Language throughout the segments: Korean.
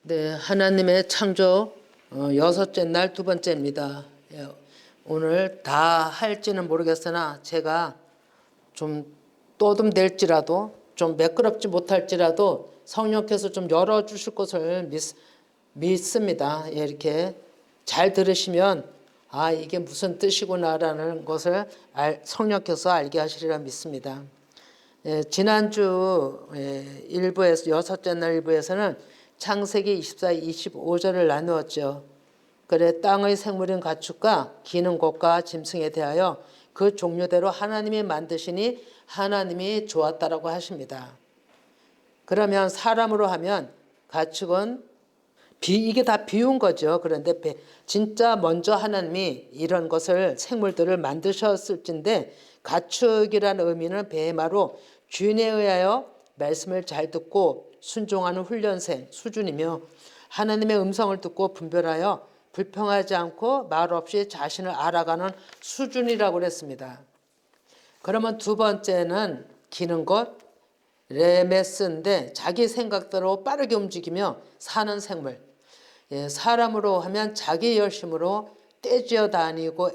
네, 하나님의 창조 여섯째 날 두 번째입니다. 예, 오늘 다 할지는 모르겠으나 제가 좀 떠듬될지라도 좀 매끄럽지 못할지라도 성령께서 좀 열어주실 것을 믿습니다. 예, 이렇게 잘 들으시면 아 이게 무슨 뜻이구나라는 것을 성령께서 알게 하시리라 믿습니다. 예, 지난주 일부에서 여섯째 날 일부에서는 창세기 24, 25절을 나누었죠. 그래 땅의 생물인 가축과 기는 것과 짐승에 대하여 그 종류대로 하나님이 만드시니 하나님이 좋았다라고 하십니다. 그러면 사람으로 하면 가축은 이게 다 비운 거죠. 그런데 진짜 먼저 하나님이 이런 것을 생물들을 만드셨을진데 가축이라는 의미는 배마로 주인에 의하여 말씀을 잘 듣고 순종하는 훈련생 수준이며 하나님의 음성을 듣고 분별하여 불평하지 않고 말 없이 자신을 알아가는 수준이라고 그랬습니다. 그러면 두 번째는 기는 것 레메스인데 자기 생각대로 빠르게 움직이며 사는 생물. 사람으로 하면 자기 열심으로 떼지어 다니고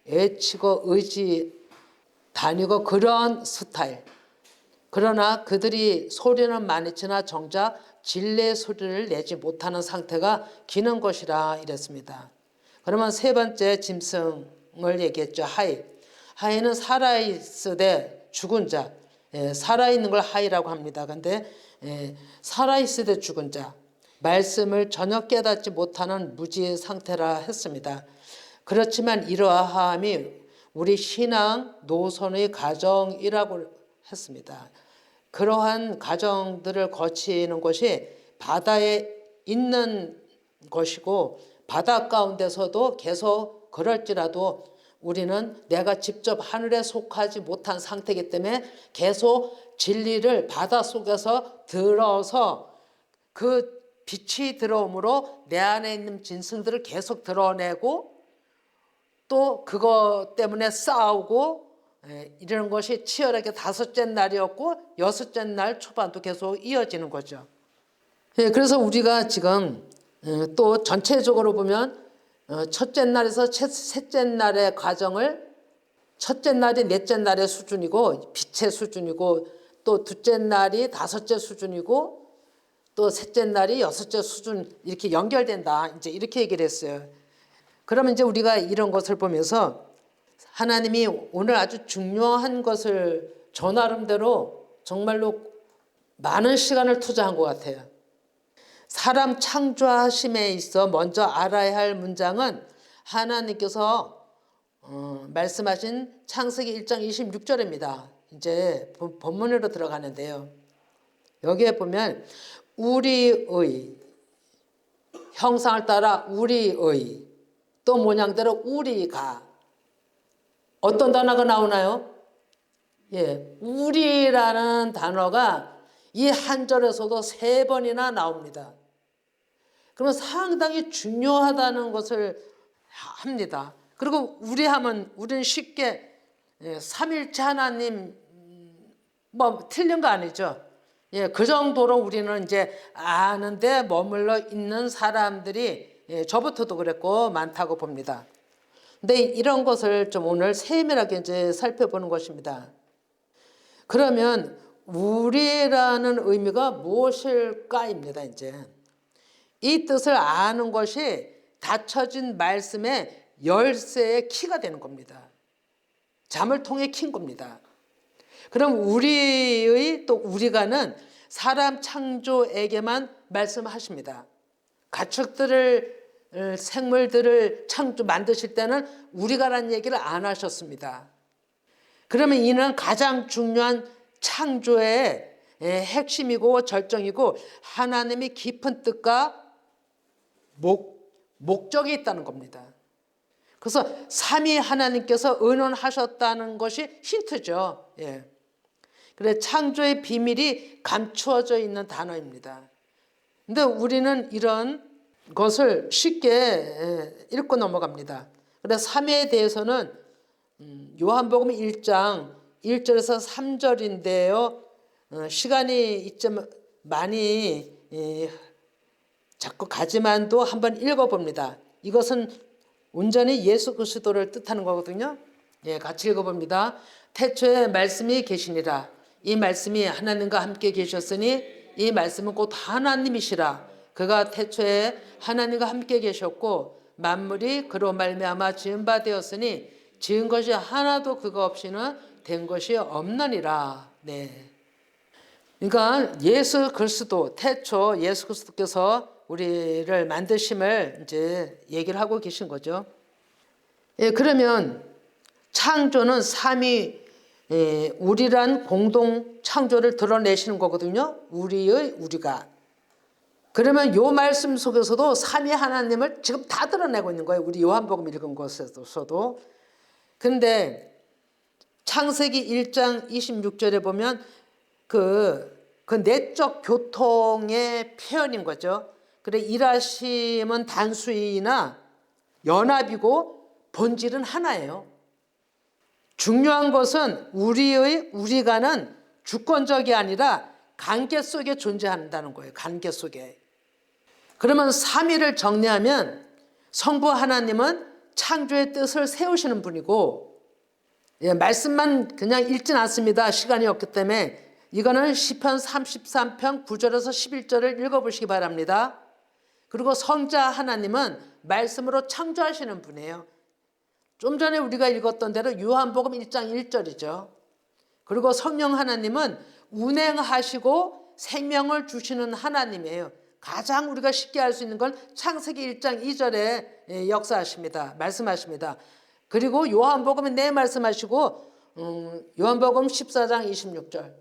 애치고 의지 다니고 그런 스타일. 그러나 그들이 소리는 많이 치나 정작 진리의 소리를 내지 못하는 상태가 기는 것이라 이랬습니다. 그러면 세 번째 짐승을 얘기했죠. 하이. 하이는 살아있으되 죽은 자. 살아있는 걸 하이라고 합니다. 근데 살아있으되 죽은 자. 말씀을 전혀 깨닫지 못하는 무지의 상태라 했습니다. 그렇지만 이러함이 우리 신앙 노선의 과정이라고 했습니다. 그러한 과정들을 거치는 것이 바다에 있는 것이고 바다 가운데서도 계속 그럴지라도 우리는 내가 직접 하늘에 속하지 못한 상태이기 때문에 계속 진리를 바다 속에서 들어서 그 빛이 들어오므로 내 안에 있는 짐승들을 계속 드러내고 또 그것 때문에 싸우고 이런 것이 치열하게 다섯째 날이었고 여섯째 날 초반도 계속 이어지는 거죠. 그래서 우리가 지금 또 전체적으로 보면 첫째 날에서 셋째 날의 과정을 첫째 날이 넷째 날의 수준이고 빛의 수준이고 또 둘째 날이 다섯째 수준이고 또 셋째 날이 여섯째 수준 이렇게 연결된다. 이제 이렇게 얘기를 했어요. 그러면 이제 우리가 이런 것을 보면서 하나님이 오늘 아주 중요한 것을 저 나름대로 정말로 많은 시간을 투자한 것 같아요. 사람 창조하심에 있어 먼저 알아야 할 문장은 하나님께서 말씀하신 창세기 1장 26절입니다. 이제 본문으로 들어가는데요. 여기에 보면 우리의 형상을 따라 우리의 또 모양대로 우리가 어떤 단어가 나오나요? 우리라는 단어가 이 한 절에서도 3번이나 나옵니다. 그러면 상당히 중요하다는 것을 합니다. 그리고 우리는 쉽게 삼일체 하나님 뭐 틀린 거 아니죠. 그 정도로 우리는 이제 아는데 머물러 있는 사람들이 저부터도 그랬고 많다고 봅니다. 근데 이런 것을 좀 오늘 세밀하게 이제 살펴보는 것입니다. 그러면 우리라는 의미가 무엇일까입니다. 이제 이 뜻을 아는 것이 닫혀진 말씀의 열쇠의 키가 되는 겁니다. 잠을 통해 킨 겁니다. 그럼 우리가는 사람 창조에게만 말씀하십니다. 가축들을 생물들을 만드실 때는 우리가라는 얘기를 안 하셨습니다. 그러면 이는 가장 중요한 창조의 핵심이고 절정이고 하나님이 깊은 뜻과 목적이 있다는 겁니다. 그래서 삼위 하나님께서 의논하셨다는 것이 힌트죠. 그래 창조의 비밀이 감추어져 있는 단어입니다. 근데 우리는 이런 것을 쉽게 읽고 넘어갑니다. 그래서 삼위에 대해서는 요한복음 1장 1절에서 3절인데요. 시간이 좀 많이 자꾸 가지만도 한번 읽어봅니다. 이것은 온전히 예수 그리스도를 뜻하는 거거든요. 예, 같이 읽어봅니다. 태초에 말씀이 계시니라. 이 말씀이 하나님과 함께 계셨으니 이 말씀은 곧 하나님이시라. 그가 태초에 하나님과 함께 계셨고 만물이 그로 말미암아 지은 바 되었으니 지은 것이 하나도 그가 없이는 된 것이 없느니라. 네. 그러니까 예수 그리스도 태초 예수 그리스도께서 우리를 만드심을 이제 얘기를 하고 계신 거죠. 예, 그러면 창조는 우리란 공동 창조를 드러내시는 거거든요. 우리가. 그러면 요 말씀 속에서도 삼위 하나님을 지금 다 드러내고 있는 거예요. 우리 요한복음 읽은 것에서도. 근데 창세기 1장 26절에 보면 그 내적 교통의 표현인 거죠. 그래 일하심은 단수이나 연합이고 본질은 하나예요. 중요한 것은 우리가는 주권적이 아니라 관계 속에 존재한다는 거예요. 관계 속에. 그러면 삼위를 정리하면 성부 하나님은 창조의 뜻을 세우시는 분이고, 예, 말씀만 그냥 읽진 않습니다. 시간이 없기 때문에. 이거는 시편 33편 9절에서 11절을 읽어보시기 바랍니다. 그리고 성자 하나님은 말씀으로 창조하시는 분이에요. 좀 전에 우리가 읽었던 대로 요한복음 1장 1절이죠. 그리고 성령 하나님은 운행하시고 생명을 주시는 하나님이에요. 가장 우리가 쉽게 알 수 있는 건 창세기 1장 2절에 역사하십니다. 말씀하십니다. 그리고 요한복음에 말씀하시고 요한복음 14장 26절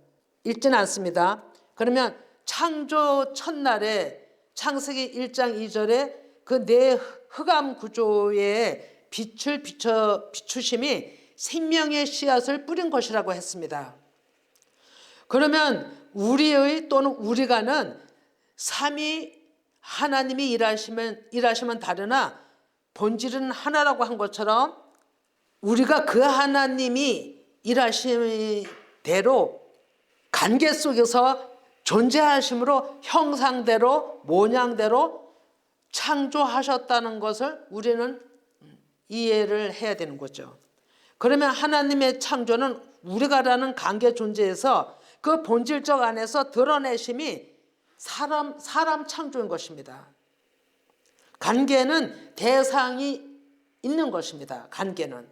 읽지는 않습니다. 그러면 창조 첫날에 창세기 1장 2절에 그 내 흑암 구조에 빛을 비추심이 생명의 씨앗을 뿌린 것이라고 했습니다. 그러면 우리가는 삼위 하나님이 일하시면 다르나 본질은 하나라고 한 것처럼 우리가 그 하나님이 일하신 대로 관계 속에서 존재하심으로 형상대로 모양대로 창조하셨다는 것을 우리는 이해를 해야 되는 거죠. 그러면 하나님의 창조는 우리가라는 관계 존재에서 그 본질적 안에서 드러내심이 사람 창조인 것입니다. 관계는 대상이 있는 것입니다. 관계는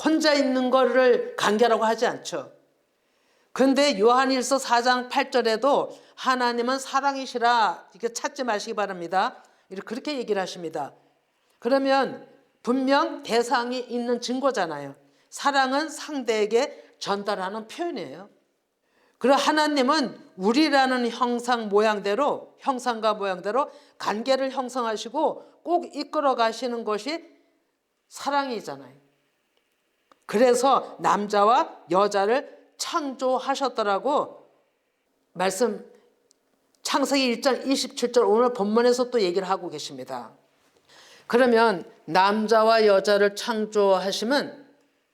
혼자 있는 것을 관계라고 하지 않죠. 그런데 요한일서 4장 8절에도 하나님은 사랑이시라, 이렇게 찾지 마시기 바랍니다. 그렇게 얘기를 하십니다. 그러면 분명 대상이 있는 증거잖아요. 사랑은 상대에게 전달하는 표현이에요. 그리고 하나님은 우리라는 형상과 모양대로 관계를 형성하시고 꼭 이끌어 가시는 것이 사랑이잖아요. 그래서 남자와 여자를 창조하셨더라고 말씀 창세기 1장 27절 오늘 본문에서 또 얘기를 하고 계십니다. 그러면 남자와 여자를 창조하시면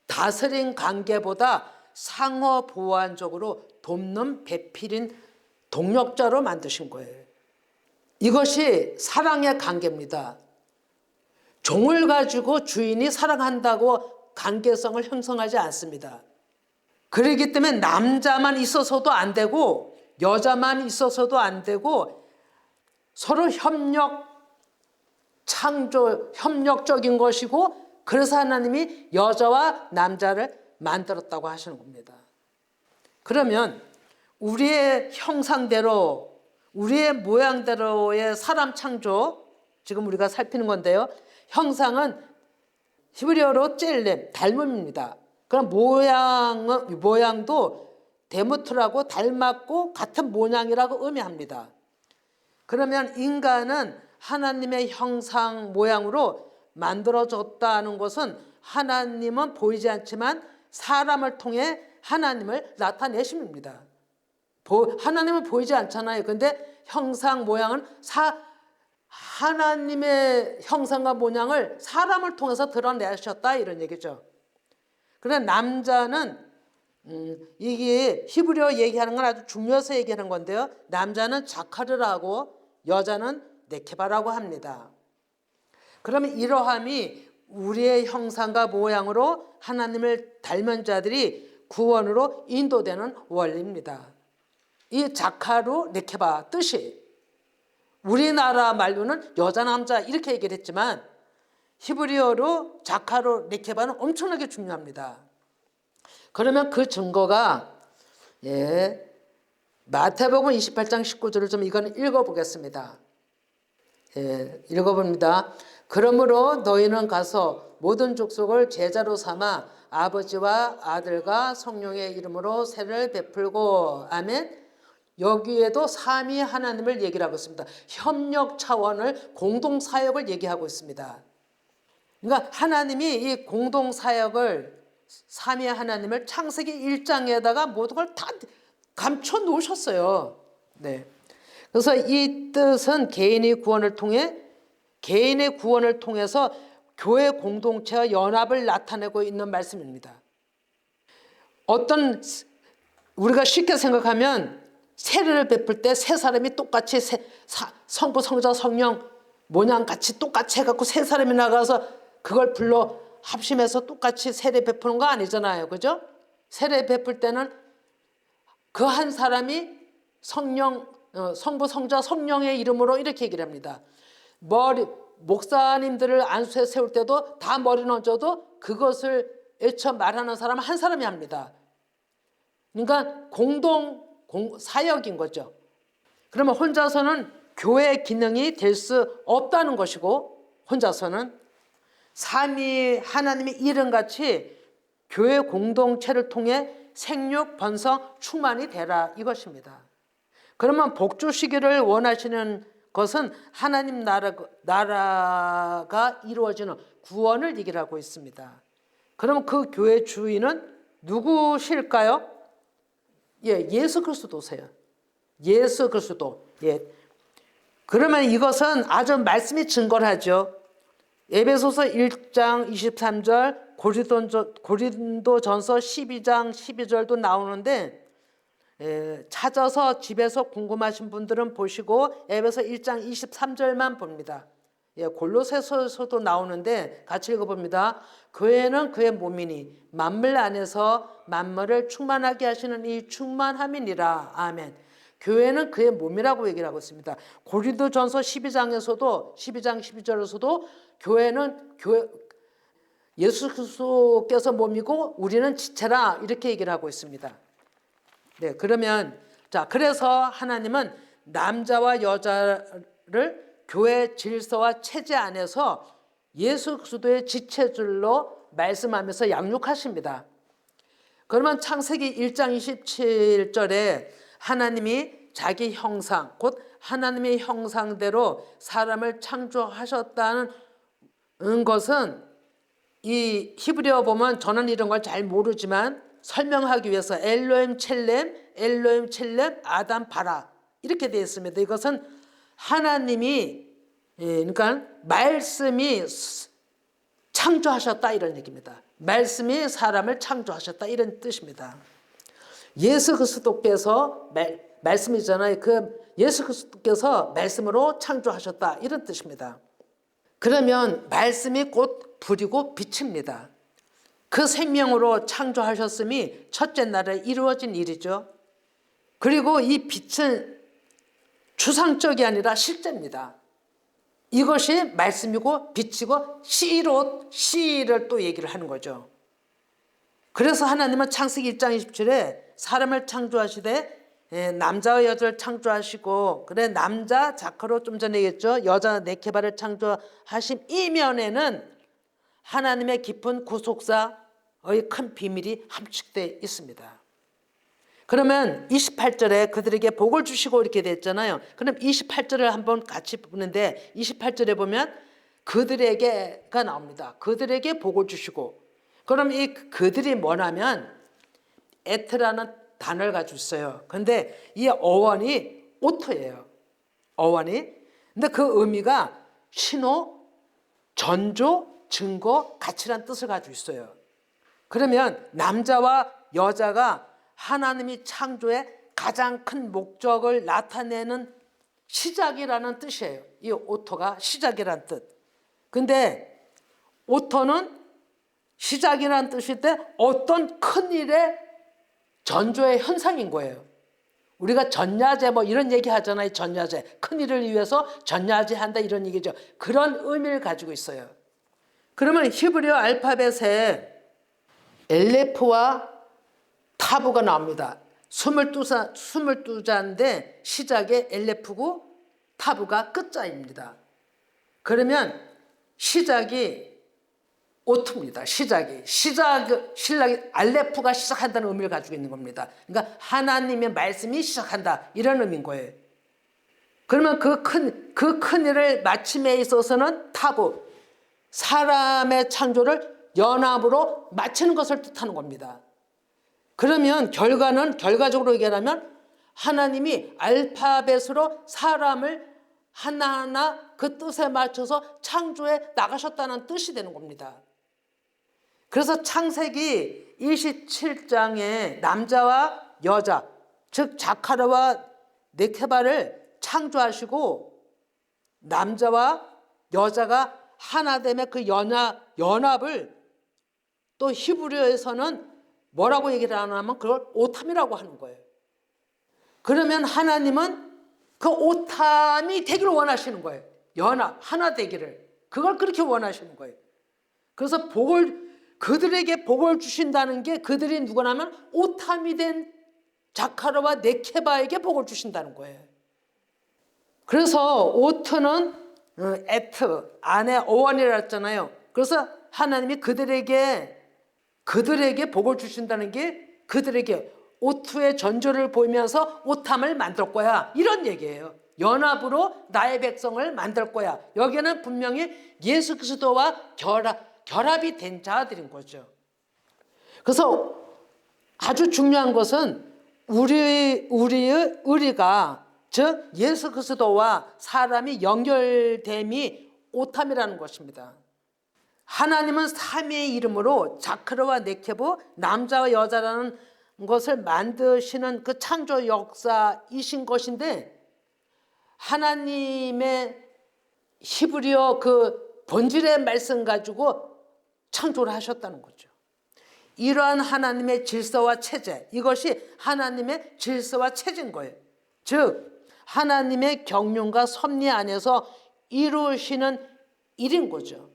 다스린 관계보다 상호 보완적으로 돕는 배필인 동력자로 만드신 거예요. 이것이 사랑의 관계입니다. 종을 가지고 주인이 사랑한다고 관계성을 형성하지 않습니다. 그렇기 때문에 남자만 있어서도 안 되고 여자만 있어서도 안 되고 서로 협력적인 것이고, 그래서 하나님이 여자와 남자를 만들었다고 하시는 겁니다. 그러면 우리의 형상대로 우리의 모양대로의 사람 창조, 지금 우리가 살피는 건데요. 형상은 히브리어로 젤렘, 닮음입니다. 그럼 모양도 데모트라고 닮았고 같은 모양이라고 의미합니다. 그러면 인간은 하나님의 형상 모양으로 만들어졌다는 것은 하나님은 보이지 않지만 사람을 통해 하나님을 나타내심입니다. 하나님은 보이지 않잖아요. 그런데 형상 모양은 하나님의 형상과 모양을 사람을 통해서 드러내셨다, 이런 얘기죠. 그러나 남자는 이게 히브리어 얘기하는 건 아주 중요해서 얘기하는 건데요. 남자는 자카르라고 여자는 네케바라고 합니다. 그러면 이러함이 우리의 형상과 모양으로 하나님을 닮은 자들이 구원으로 인도되는 원리입니다. 이 자카루 네케바 뜻이 우리나라 말로는 여자 남자 이렇게 얘기를 했지만 히브리어로 자카루 네케바는 엄청나게 중요합니다. 그러면 그 증거가 마태복음 28장 19절을 좀 이거는 읽어보겠습니다. 읽어봅니다. 그러므로 너희는 가서 모든 족속을 제자로 삼아 아버지와 아들과 성령의 이름으로 세례를 베풀고 아멘. 여기에도 삼위 하나님을 얘기를 하고 있습니다. 협력 차원을 공동 사역을 얘기하고 있습니다. 그러니까 하나님이 이 공동 사역을 삼위 하나님을 창세기 1장에다가 모든 걸 다 감춰 놓으셨어요. 네. 그래서 이 뜻은 개인의 구원을 통해서 교회 공동체와 연합을 나타내고 있는 말씀입니다. 우리가 쉽게 생각하면 세례를 베풀 때 세 사람이 똑같이 성부, 성자, 성령 모양 같이 똑같이 해갖고 세 사람이 나가서 그걸 불러 합심해서 똑같이 세례 베푸는 거 아니잖아요. 그죠? 세례 베풀 때는 그 한 사람이 성부, 성자, 성령의 이름으로 이렇게 얘기를 합니다. 목사님들을 안수에 세울 때도 다 머리 얹어도 그것을 애쳐 말하는 사람은 한 사람이 합니다. 그러니까 사역인 거죠. 그러면 혼자서는 교회 기능이 될 수 없다는 것이고 혼자서는 삼위 하나님의 이름같이 교회 공동체를 통해 생육, 번성, 충만이 되라 이것입니다. 그러면 복주시기를 원하시는 것은 하나님 나라가 이루어지는 구원을 얘기를 하고 있습니다. 그럼 그 교회 주인은 누구실까요? 예수 그리스도세요. 예수 그리스도. 그러면 이것은 아주 말씀이 증거를 하죠. 에베소서 1장 23절, 고린도전서 12장 12절도 나오는데 찾아서 집에서 궁금하신 분들은 보시고 에베소 1장 23절만 봅니다. 골로새서에서도 나오는데 같이 읽어봅니다. 교회는 그의 몸이니 만물 안에서 만물을 충만하게 하시는 이 충만함이니라. 아멘. 교회는 그의 몸이라고 얘기를 하고 있습니다. 고린도전서 12장 12절에서도 교회는 예수 그리스도께서 몸이고 우리는 지체라 이렇게 얘기를 하고 있습니다. 네, 그러면 그래서 하나님은 남자와 여자를 교회 질서와 체제 안에서 예수 그리스도의 지체줄로 말씀하면서 양육하십니다. 그러면 창세기 1장 27절에 하나님이 자기 형상, 곧 하나님의 형상대로 사람을 창조하셨다는 것은 이 히브리어 보면 저는 이런 걸 잘 모르지만 설명하기 위해서 엘로임 첼렘, 아담 바라 이렇게 되어 있습니다. 이것은 하나님이 그러니까 말씀이 창조하셨다 이런 얘기입니다. 말씀이 사람을 창조하셨다 이런 뜻입니다. 예수 그리스도께서 말씀이잖아요. 그 예수 그리스도께서 말씀으로 창조하셨다 이런 뜻입니다. 그러면 말씀이 곧 불이고 빛입니다. 그 생명으로 창조하셨음이 첫째 날에 이루어진 일이죠. 그리고 이 빛은 추상적이 아니라 실제입니다. 이것이 말씀이고 빛이고 시를 또 얘기를 하는 거죠. 그래서 하나님은 창세기 1장 27에 사람을 창조하시되 남자와 여자를 창조하시고 그래 남자 자카로 좀 전에 얘기했죠. 여자 네케바를 창조하신 이면에는 하나님의 깊은 구속사의 큰 비밀이 함축되어 있습니다. 그러면 28절에 그들에게 복을 주시고 이렇게 됐잖아요. 그럼 28절을 한번 같이 보는데 28절에 보면 그들에게가 나옵니다. 그들에게 복을 주시고 그럼 이 그들이 뭐냐면 에트라는 단어를 가지고 있어요. 근데 이 어원이 오토예요. 어원이. 근데 그 의미가 신호, 전조, 증거, 가치란 뜻을 가지고 있어요. 그러면 남자와 여자가 하나님이 창조의 가장 큰 목적을 나타내는 시작이라는 뜻이에요. 이 오토가 시작이라는 뜻. 근데 오토는 시작이라는 뜻일 때 어떤 큰 일의 전조의 현상인 거예요. 우리가 전야제 뭐 이런 얘기 하잖아요. 전야제. 큰 일을 위해서 전야제 한다 이런 얘기죠. 그런 의미를 가지고 있어요. 그러면 히브리어 알파벳에 엘레프와 타부가 나옵니다. 22자인데 시작에 엘레프고 타부가 끝자입니다. 그러면 시작이 오토입니다. 신랑이 알레프가 시작한다는 의미를 가지고 있는 겁니다. 그러니까 하나님의 말씀이 시작한다 이런 의미인 거예요. 그러면 그 큰 일을 마침에 있어서는 타부, 사람의 창조를 연합으로 마치는 것을 뜻하는 겁니다. 그러면 결과적으로 얘기하면 하나님이 알파벳으로 사람을 하나하나 그 뜻에 맞춰서 창조해 나가셨다는 뜻이 되는 겁니다. 그래서 창세기 27장에 남자와 여자, 즉 자카르와 네케바를 창조하시고 남자와 여자가 하나됨의 그 연합을 또 히브리어에서는 뭐라고 얘기를 하냐면 그걸 오탐이라고 하는 거예요. 그러면 하나님은 그 오탐이 되기를 원하시는 거예요. 연합, 하나 되기를. 그걸 그렇게 원하시는 거예요. 그래서 그들에게 복을 주신다는 게 그들이 누구냐면 오탐이 된 자카르와 네케바에게 복을 주신다는 거예요. 그래서 오트는 에트, 안에 어원이라 했잖아요. 그래서 하나님이 그들에게 복을 주신다는 게 그들에게 오투의 전조를 보이면서 오탐을 만들 거야 이런 얘기예요. 연합으로 나의 백성을 만들 거야. 여기는 분명히 예수 그리스도와 결합이 된 자들인 거죠. 그래서 아주 중요한 것은 우리가 즉 예수 그리스도와 사람이 연결됨이 오탐이라는 것입니다. 하나님은 삼위의 이름으로 자크르와 네케부, 남자와 여자라는 것을 만드시는 그 창조 역사이신 것인데 하나님의 히브리어 그 본질의 말씀 가지고 창조를 하셨다는 거죠. 이러한 하나님의 질서와 체제, 이것이 하나님의 질서와 체제인 거예요. 즉 하나님의 경륜과 섭리 안에서 이루시는 일인 거죠.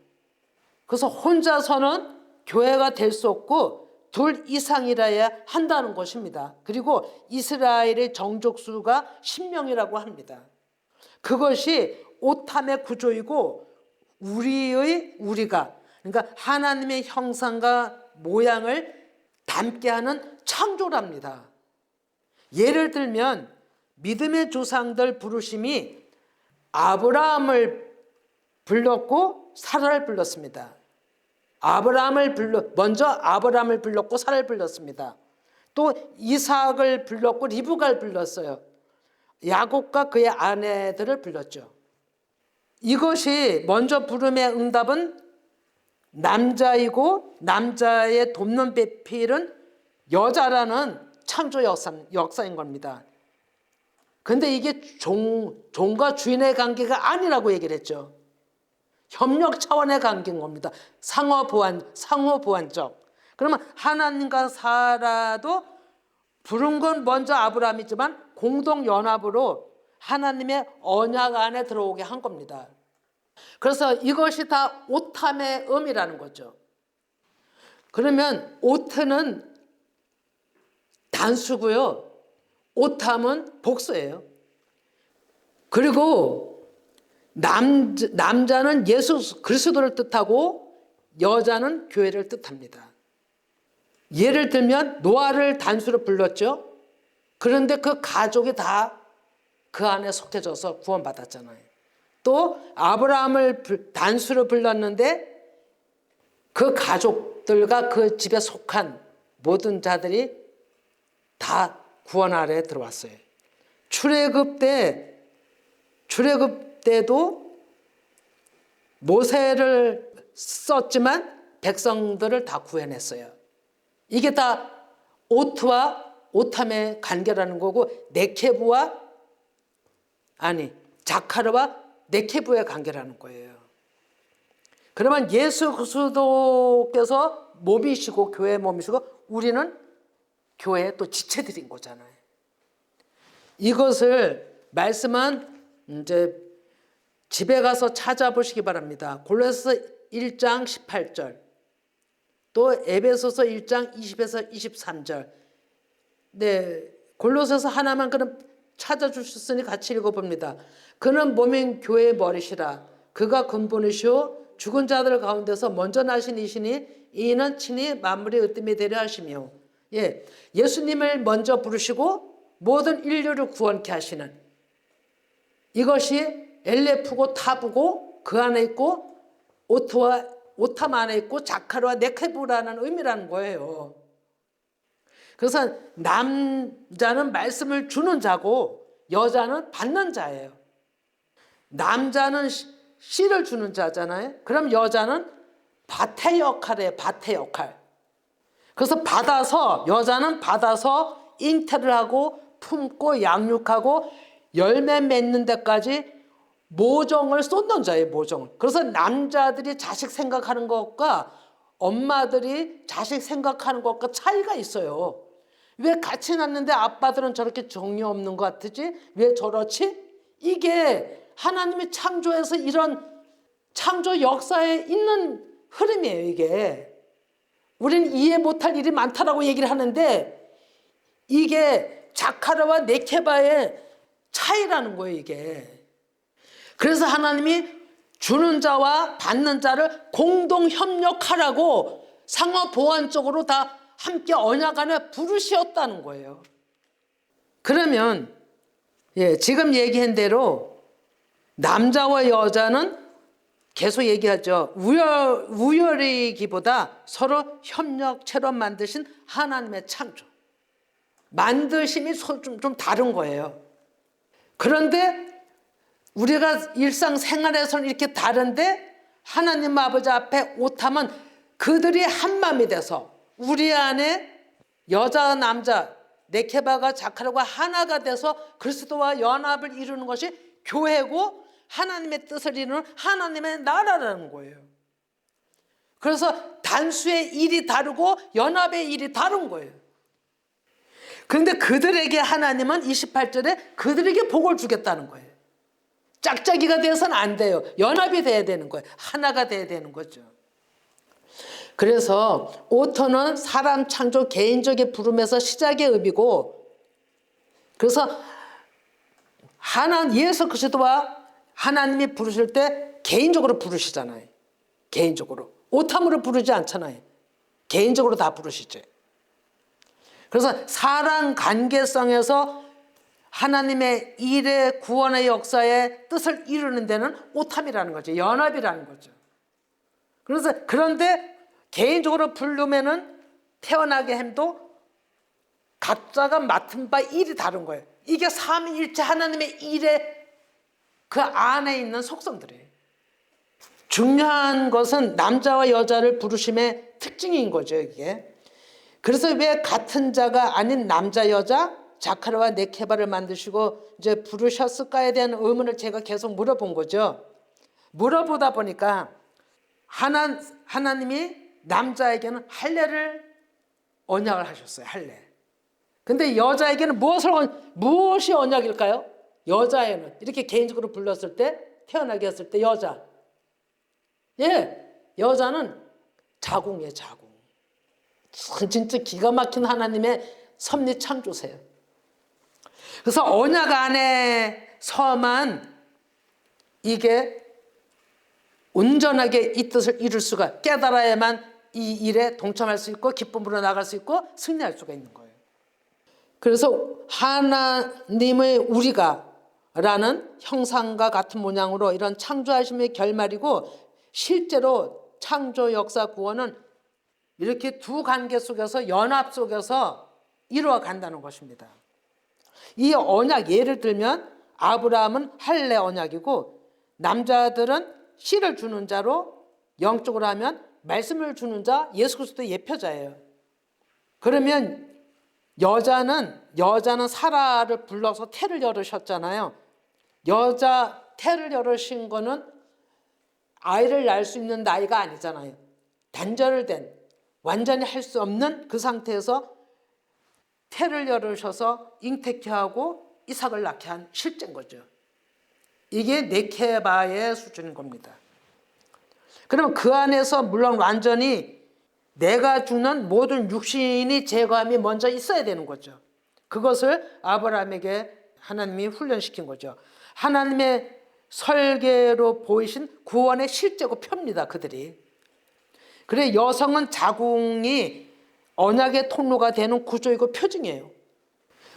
그래서 혼자서는 교회가 될 수 없고 둘 이상이라야 한다는 것입니다. 그리고 이스라엘의 정족수가 10명이라고 합니다. 그것이 오탐의 구조이고 우리가 그러니까 하나님의 형상과 모양을 담게 하는 창조랍니다. 예를 들면 믿음의 조상들 부르심이 아브라함을 불렀고 사라를 불렀습니다. 먼저 아브라함을 불렀고 사라를 불렀습니다. 또 이삭을 불렀고 리브가를 불렀어요. 야곱과 그의 아내들을 불렀죠. 이것이 먼저 부름의 응답은 남자이고 남자의 돕는 배필은 여자라는 창조 역사인 겁니다. 근데 이게 종과 주인의 관계가 아니라고 얘기를 했죠. 협력 차원의 관계인 겁니다. 상호 보완적. 그러면 하나님과 사라도 부른 건 먼저 아브라함이지만 공동 연합으로 하나님의 언약 안에 들어오게 한 겁니다. 그래서 이것이 다 오탐의 의미라는 거죠. 그러면 오트는 단수고요. 오탐은 복수예요. 그리고 남자는 예수 그리스도를 뜻하고 여자는 교회를 뜻합니다. 예를 들면 노아를 단수로 불렀죠. 그런데 그 가족이 다 그 안에 속해져서 구원받았잖아요. 또 아브라함을 단수로 불렀는데 그 가족들과 그 집에 속한 모든 자들이 다 구원 아래에 들어왔어요. 출애굽 때도 모세를 썼지만 백성들을 다 구해냈어요. 이게 다 오트와 오탐의 관계라는 거고 네케부와 자카르와 네케부의 관계라는 거예요. 그러면 예수 그리스도께서 몸이시고 교회의 몸이시고 우리는 교회의 또 지체들인 거잖아요. 이것을 말씀은 이제 집에 가서 찾아보시기 바랍니다. 골로새서 1장 18절, 또 에베소서 1장 20에서 23절. 네, 골로새서 하나만 그럼 찾아주셨으니 같이 읽어봅니다. 그는 몸인 교회의 머리시라. 그가 근본이시오 죽은 자들 가운데서 먼저 나신 이시니 이는 친히 만물의 으뜸이 되려 하시며, 예, 예수님을 먼저 부르시고 모든 인류를 구원케 하시는, 이것이 엘레프고 타부고 그 안에 있고 오탐 안에 있고 자카르와 네케부라는 의미라는 거예요. 그래서 남자는 말씀을 주는 자고 여자는 받는 자예요. 남자는 씨를 주는 자잖아요. 그럼 여자는 밭의 역할이에요. 밭의 역할. 그래서 여자는 받아서 잉태를 하고 품고 양육하고 열매 맺는 데까지 모종을 쏟는 자예요. 모종을. 그래서 남자들이 자식 생각하는 것과 엄마들이 자식 생각하는 것과 차이가 있어요. 왜 같이 낳는데 아빠들은 저렇게 정이 없는 것 같지? 왜 저렇지? 이게 하나님이 창조해서 이런 창조 역사에 있는 흐름이에요. 이게 우리는 이해 못할 일이 많다라고 얘기를 하는데 이게 자카르와 네케바의 차이라는 거예요. 이게. 그래서 하나님이 주는 자와 받는 자를 공동 협력하라고 상호보완적으로 다 함께 언약 안에 부르셨다는 거예요. 그러면 지금 얘기한 대로 남자와 여자는 계속 얘기하죠. 우열이기보다 서로 협력체로 만드신 하나님의 창조. 만드심이 좀 다른 거예요. 그런데 우리가 일상생활에서는 이렇게 다른데 하나님 아버지 앞에 오탐은 그들이 한마음이 돼서 우리 안에 여자 남자 네케바가 자카르가 하나가 돼서 그리스도와 연합을 이루는 것이 교회고 하나님의 뜻을 이루는 하나님의 나라라는 거예요. 그래서 단수의 일이 다르고 연합의 일이 다른 거예요. 그런데 그들에게 하나님은 28절에 그들에게 복을 주겠다는 거예요. 짝짝이가 되어서는 안 돼요. 연합이 돼야 되는 거예요. 하나가 돼야 되는 거죠. 그래서 오토는 사람 창조 개인적인 부름에서 시작의 의미고, 그래서 예수 그리스도와 하나님이 부르실 때 개인적으로 부르시잖아요. 개인적으로. 오탐으로 부르지 않잖아요. 개인적으로 다 부르시죠. 그래서 사랑 관계성에서 하나님의 일의 구원의 역사의 뜻을 이루는 데는 오탐이라는 거죠. 연합이라는 거죠. 그런데 개인적으로 부르면은 태어나게 햄도 각자가 맡은 바 일이 다른 거예요. 이게 삼위일체 하나님의 일의 그 안에 있는 속성들이에요. 중요한 것은 남자와 여자를 부르심의 특징인 거죠, 이게. 그래서 왜 같은 자가 아닌 남자, 여자, 자카르와 네케바를 만드시고 이제 부르셨을까에 대한 의문을 제가 계속 물어본 거죠. 물어보다 보니까 하나님이 남자에게는 할례를 언약을 하셨어요. 할례. 근데 여자에게는 무엇이 언약일까요? 여자에는 이렇게 개인적으로 불렀을 때, 태어나게 했을 때 여자. 여자는 자궁이에요. 자궁. 진짜 기가 막힌 하나님의 섭리 창조세요. 그래서 언약 안에서만 이게 온전하게 이 뜻을 이룰 수가, 깨달아야만 이 일에 동참할 수 있고 기쁨으로 나갈 수 있고 승리할 수가 있는 거예요. 그래서 하나님의 우리가 라는 형상과 같은 모양으로 이런 창조하심의 결말이고, 실제로 창조 역사 구원은 이렇게 두 관계 속에서 연합 속에서 이루어 간다는 것입니다. 이 언약, 예를 들면 아브라함은 할례 언약이고 남자들은 씨를 주는 자로, 영적으로 하면 말씀을 주는 자 예수 그리스도의 예표자예요. 그러면 여자는 사라를 불러서 태를 열으셨잖아요. 여자 태를 열으신 거는 아이를 낳을 수 있는 나이가 아니잖아요. 단절된 완전히 할 수 없는 그 상태에서 태를 열으셔서 잉태케하고 이삭을 낳게 한 실제인 거죠. 이게 네케바의 수준인 겁니다. 그럼 그 안에서 물론 완전히 내가 주는 모든 육신이 제거함이 먼저 있어야 되는 거죠. 그것을 아브라함에게 하나님이 훈련시킨 거죠. 하나님의 설계로 보이신 구원의 실제고 표입니다. 그들이. 그래 여성은 자궁이 언약의 통로가 되는 구조이고 표징이에요.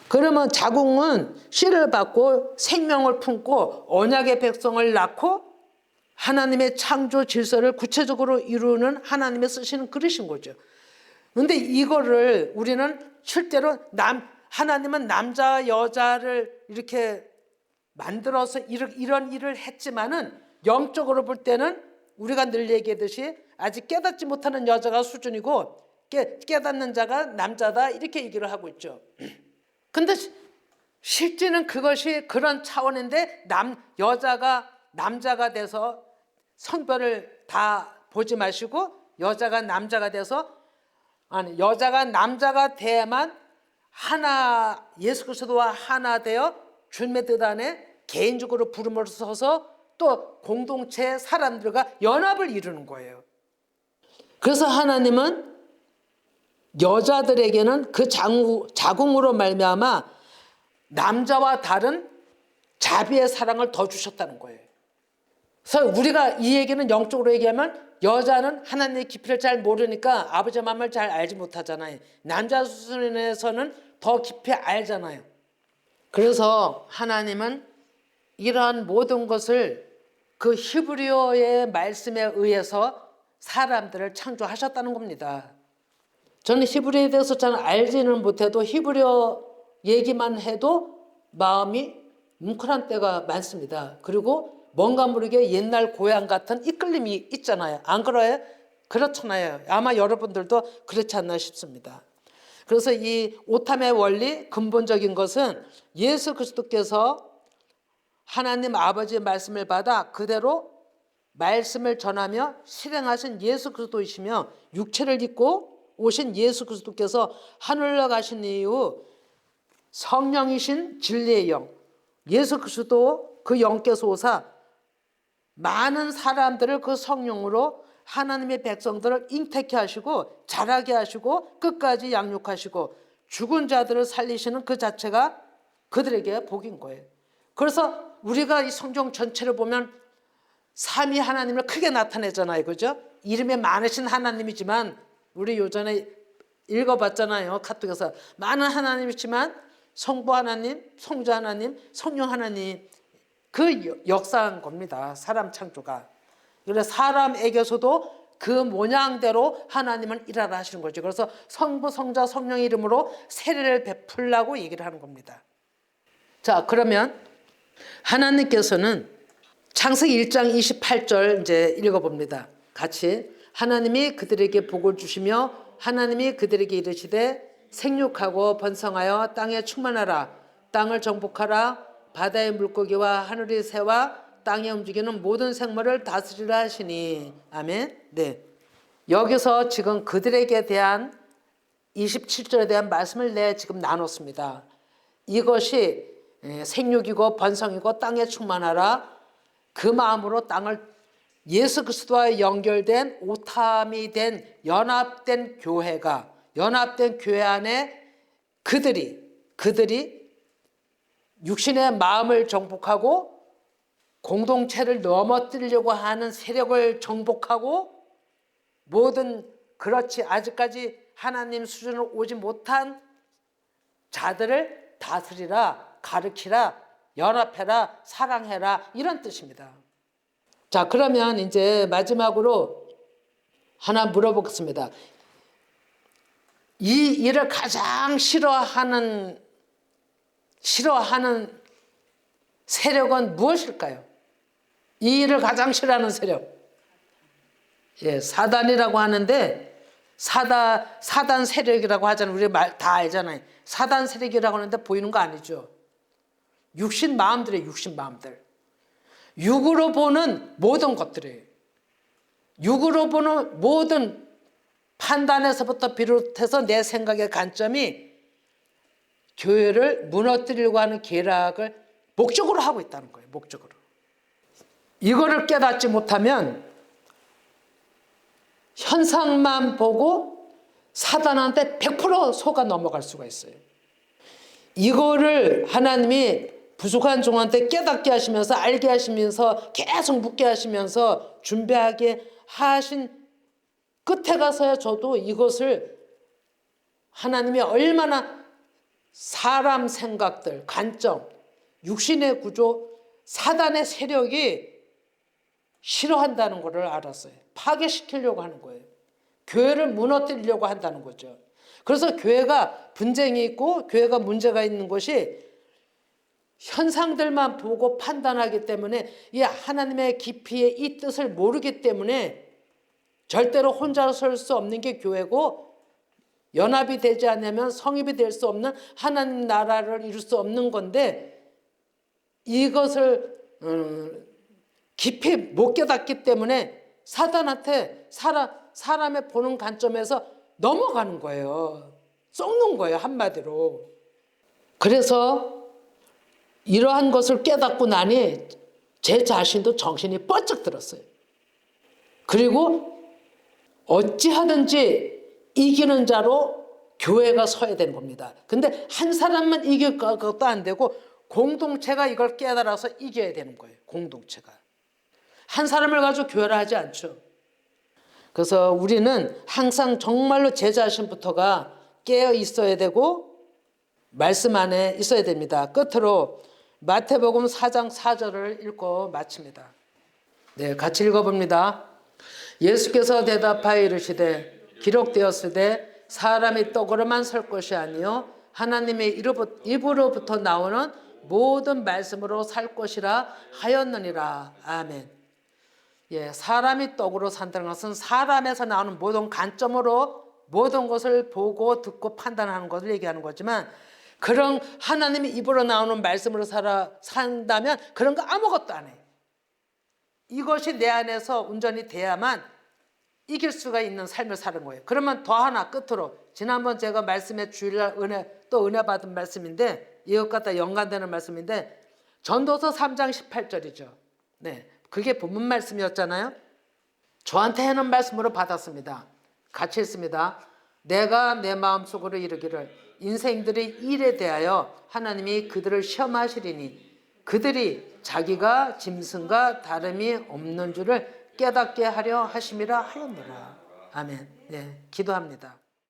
그러면 자궁은 씨를 받고 생명을 품고 언약의 백성을 낳고 하나님의 창조 질서를 구체적으로 이루는 하나님의 쓰시는 그릇인 거죠. 그런데 이거를 우리는 실제로 하나님은 남자 여자를 이렇게 만들어서 이런 일을 했지만은 영적으로 볼 때는 우리가 늘 얘기하듯이 아직 깨닫지 못하는 여자가 수준이고 깨닫는 자가 남자다 이렇게 얘기를 하고 있죠. 근데 실제는 그것이 그런 차원인데 여자가 남자가 돼서 성별을 다 보지 마시고 여자가 남자가 돼서 여자가 남자가 돼야만 하나 예수 그리스도와 하나 되어 주님의 뜻 안에 개인적으로 부름을 서서 또 공동체 사람들과 연합을 이루는 거예요. 그래서 하나님은 여자들에게는 그 자궁으로 말미암아 남자와 다른 자비의 사랑을 더 주셨다는 거예요. 그래서 우리가 이 얘기는 영적으로 얘기하면 여자는 하나님의 깊이를 잘 모르니까 아버지의 마음을 잘 알지 못하잖아요. 남자 수준에서는 더 깊이 알잖아요. 그래서 하나님은 이러한 모든 것을 그 히브리어의 말씀에 의해서 사람들을 창조하셨다는 겁니다. 저는 히브리어에 대해서 잘 알지는 못해도 히브리어 얘기만 해도 마음이 뭉클한 때가 많습니다. 그리고 뭔가 모르게 옛날 고향 같은 이끌림이 있잖아요. 안 그래요? 그렇잖아요. 아마 여러분들도 그렇지 않나 싶습니다. 그래서 이 오탐의 원리 근본적인 것은 예수 그리스도께서 하나님 아버지의 말씀을 받아 그대로 말씀을 전하며 실행하신 예수 그리스도이시며 육체를 입고 오신 예수 그리스도께서 하늘로 가신 이후 성령이신 진리의 영 예수 그리스도 그 영께서 오사 많은 사람들을 그 성령으로 하나님의 백성들을 잉태케 하시고 자라게 하시고 끝까지 양육하시고 죽은 자들을 살리시는 그 자체가 그들에게 복인 거예요. 그래서 우리가 이 성경 전체를 보면 삼위 하나님을 크게 나타내잖아요. 그죠? 이름이 많으신 하나님이지만 우리 요전에 읽어봤잖아요. 카톡에서 많은 하나님이지만 성부 하나님, 성자 하나님, 성령 하나님 그 역사한 겁니다. 사람 창조가. 그래서 사람에게서도 그 모양대로 하나님은 일하라 하시는 거죠. 그래서 성부, 성자, 성령 이름으로 세례를 베풀라고 얘기를 하는 겁니다. 자, 그러면 하나님께서는 창세기 1장 28절 이제 읽어봅니다. 같이 하나님이 그들에게 복을 주시며 하나님이 그들에게 이르시되 생육하고 번성하여 땅에 충만하라 땅을 정복하라 바다의 물고기와 하늘의 새와 땅에 움직이는 모든 생물을 다스리라 하시니 아멘. 네. 여기서 지금 그들에게 대한 27절에 대한 말씀을 지금 나눴습니다. 이것이 생육이고 번성이고 땅에 충만하라 그 마음으로 땅을 예수 그리스도와 연결된 오탐이 된 연합된 교회가 연합된 교회 안에 그들이 육신의 마음을 정복하고 공동체를 넘어뜨리려고 하는 세력을 정복하고 모든 그렇지 아직까지 하나님 수준으로 오지 못한 자들을 다스리라 가르치라 연합해라 사랑해라 이런 뜻입니다. 자 그러면 이제 마지막으로 하나 물어보겠습니다. 이 일을 가장 싫어하는 세력은 무엇일까요? 이 일을 가장 싫어하는 세력. 예, 사단이라고 하는데 사단 세력이라고 하잖아요. 우리 말 다 알잖아요. 사단 세력이라고 하는데 보이는 거 아니죠. 육신 마음들이에요. 육신 마음들. 육으로 보는 모든 것들이에요. 육으로 보는 모든 판단에서부터 비롯해서 내 생각의 관점이 교회를 무너뜨리려고 하는 계략을 목적으로 하고 있다는 거예요. 목적으로. 이거를 깨닫지 못하면 현상만 보고 사단한테 100% 속아 넘어갈 수가 있어요. 이거를 하나님이 부족한 종한테 깨닫게 하시면서 알게 하시면서 계속 묻게 하시면서 준비하게 하신 끝에 가서야 저도 이것을 하나님이 얼마나 사람 생각들, 관점, 육신의 구조, 사단의 세력이 싫어한다는 것을 알았어요. 파괴시키려고 하는 거예요. 교회를 무너뜨리려고 한다는 거죠. 그래서 교회가 분쟁이 있고 교회가 문제가 있는 것이 현상들만 보고 판단하기 때문에 이 하나님의 깊이의 이 뜻을 모르기 때문에 절대로 혼자 설 수 없는 게 교회고, 연합이 되지 않으면 성립이 될 수 없는 하나님 나라를 이룰 수 없는 건데, 이것을 깊이 못 깨닫기 때문에 사단한테 사람의 보는 관점에서 넘어가는 거예요. 썩는 거예요, 한마디로. 그래서 이러한 것을 깨닫고 나니 제 자신도 정신이 번쩍 들었어요. 그리고 어찌하든지 이기는 자로 교회가 서야 되는 겁니다. 근데 한 사람만 이길 것도 안 되고 공동체가 이걸 깨달아서 이겨야 되는 거예요. 공동체가. 한 사람을 가지고 교회를 하지 않죠. 그래서 우리는 항상 정말로 제 자신부터가 깨어 있어야 되고 말씀 안에 있어야 됩니다. 끝으로 마태복음 4장 4절을 읽고 마칩니다. 네, 같이 읽어봅니다. 예수께서 대답하여 이르시되 기록되었으되 사람이 떡으로만 설 것이 아니요 하나님의 입으로부터 나오는 모든 말씀으로 살 것이라 하였느니라. 아멘. 예, 사람이 떡으로 산다는 것은 사람에서 나오는 모든 관점으로 모든 것을 보고 듣고 판단하는 것을 얘기하는 거지만, 그런 하나님의 입으로 나오는 말씀으로 산다면 그런 거 아무것도 안 해. 이것이 내 안에서 온전히 돼야만 이길 수가 있는 삶을 사는 거예요. 그러면 더 하나 끝으로, 지난번 제가 말씀에 주일날 은혜 받은 말씀인데, 이것과 연관되는 말씀인데, 전도서 3장 18절이죠. 네, 그게 본문 말씀이었잖아요. 저한테 해놓은 말씀으로 받았습니다. 같이 읽습니다. 내가 내 마음속으로 이르기를 인생들의 일에 대하여 하나님이 그들을 시험하시리니 그들이 자기가 짐승과 다름이 없는 줄을 깨닫게 하려 하심이라 하였노라. 아멘. 네, 기도합니다.